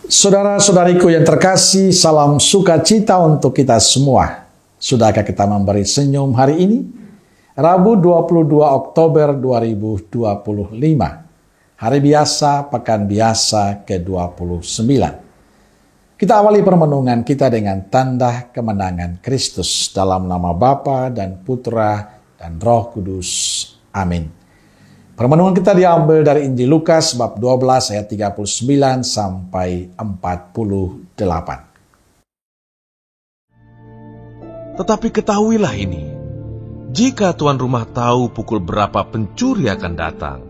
Saudara-saudariku yang terkasih, salam sukacita untuk kita semua. Sudahkah kita memberi senyum hari ini? Rabu 22 Oktober 2025. Hari biasa, pekan biasa ke-29. Kita awali permenungan kita dengan tanda kemenangan Kristus dalam nama Bapa dan Putra dan Roh Kudus. Amin. Permenungan kita diambil dari Injil Lukas bab 12 ayat 39 sampai 48. Tetapi ketahuilah ini, jika tuan rumah tahu pukul berapa pencuri akan datang,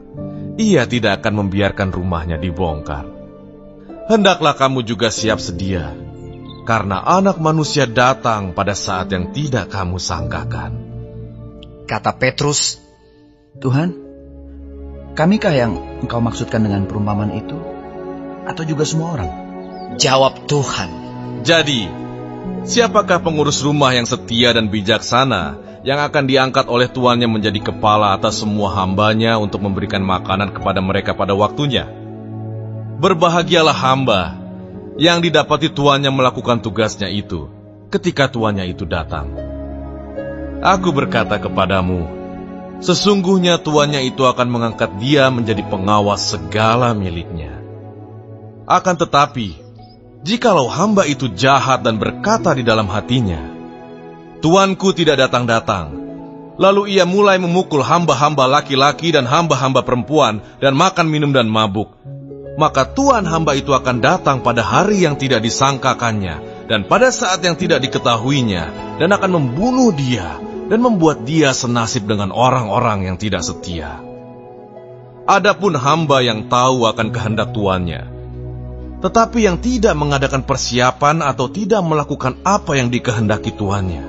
ia tidak akan membiarkan rumahnya dibongkar. Hendaklah kamu juga siap sedia, karena Anak Manusia datang pada saat yang tidak kamu sangkakan. Kata Petrus, "Tuhan, kamikah yang engkau maksudkan dengan perumpamaan itu? Atau juga semua orang?" Jawab Tuhan, Jadi, siapakah pengurus rumah yang setia dan bijaksana yang akan diangkat oleh tuannya menjadi kepala atas semua hambanya untuk memberikan makanan kepada mereka pada waktunya? Berbahagialah hamba yang didapati tuannya melakukan tugasnya itu ketika tuannya itu datang. Aku berkata kepadamu, sesungguhnya tuannya itu akan mengangkat dia menjadi pengawas segala miliknya. Akan tetapi, jikalau hamba itu jahat dan berkata di dalam hatinya, "Tuanku tidak datang-datang," lalu ia mulai memukul hamba-hamba laki-laki dan hamba-hamba perempuan dan makan minum dan mabuk, maka tuan hamba itu akan datang pada hari yang tidak disangkakannya dan pada saat yang tidak diketahuinya dan akan membunuh dia dan membuat dia senasib dengan orang-orang yang tidak setia. Adapun hamba yang tahu akan kehendak tuannya, tetapi yang tidak mengadakan persiapan atau tidak melakukan apa yang dikehendaki tuannya,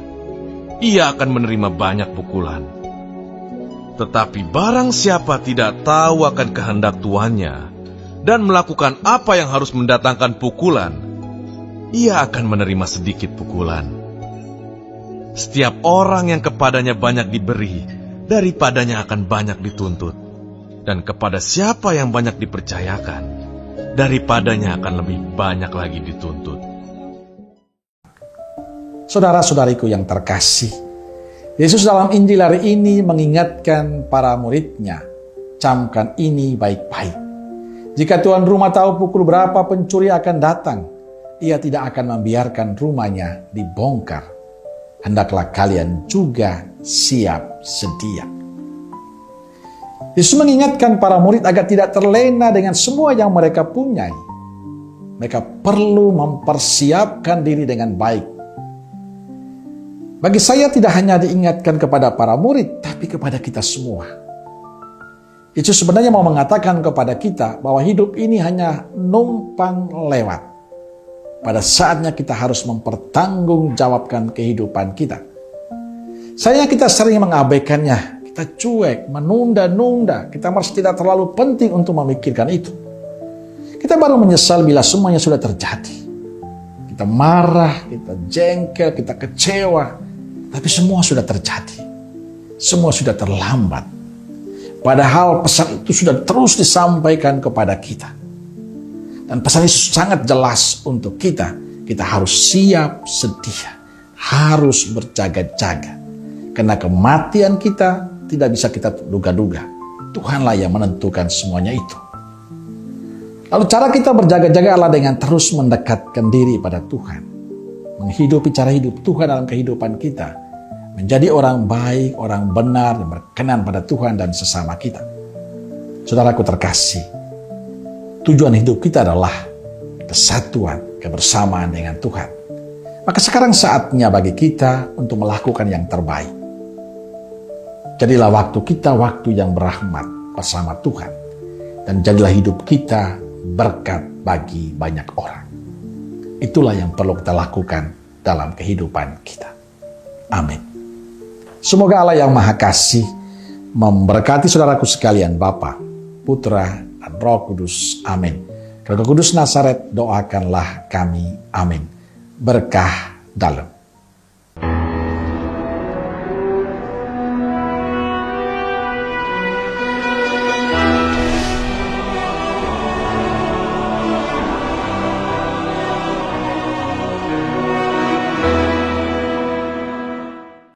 ia akan menerima banyak pukulan. Tetapi barang siapa tidak tahu akan kehendak tuannya dan melakukan apa yang harus mendatangkan pukulan, ia akan menerima sedikit pukulan. Setiap orang yang kepadanya banyak diberi, daripadanya akan banyak dituntut. Dan kepada siapa yang banyak dipercayakan, daripadanya akan lebih banyak lagi dituntut. Saudara-saudariku yang terkasih, Yesus dalam Injil hari ini mengingatkan para muridnya, camkan ini baik-baik. Jika tuan rumah tahu pukul berapa pencuri akan datang, ia tidak akan membiarkan rumahnya dibongkar. Hendaklah kalian juga siap sedia. Yesus mengingatkan para murid agar tidak terlena dengan semua yang mereka punyai. Mereka perlu mempersiapkan diri dengan baik. Bagi saya tidak hanya diingatkan kepada para murid, tapi kepada kita semua. Yesus sebenarnya mau mengatakan kepada kita bahwa hidup ini hanya numpang lewat. Pada saatnya kita harus mempertanggungjawabkan kehidupan kita. Sayangnya kita sering mengabaikannya, kita cuek, menunda-nunda, kita merasa tidak terlalu penting untuk memikirkan itu. Kita baru menyesal bila semuanya sudah terjadi. Kita marah, kita jengkel, kita kecewa, tapi semua sudah terjadi. Semua sudah terlambat. Padahal pesan itu sudah terus disampaikan kepada kita. Dan pesan itu sangat jelas untuk kita. Kita harus siap sedia. Harus berjaga-jaga. Karena kematian kita tidak bisa kita duga-duga. Tuhanlah yang menentukan semuanya itu. Lalu cara kita berjaga-jaga adalah dengan terus mendekatkan diri pada Tuhan. Menghidupi cara hidup Tuhan dalam kehidupan kita. Menjadi orang baik, orang benar, yang berkenan pada Tuhan dan sesama kita. Saudaraku terkasih, tujuan hidup kita adalah kesatuan, kebersamaan dengan Tuhan. Maka sekarang saatnya bagi kita untuk melakukan yang terbaik. Jadilah waktu kita waktu yang berahmat bersama Tuhan. Dan jadilah hidup kita berkat bagi banyak orang. Itulah yang perlu kita lakukan dalam kehidupan kita. Amin. Semoga Allah yang Maha Kasih memberkati saudaraku sekalian, Bapa, Putra, dan Roh Kudus. Amin. Roh Kudus Nazaret, doakanlah kami. Amin. Berkah dalam.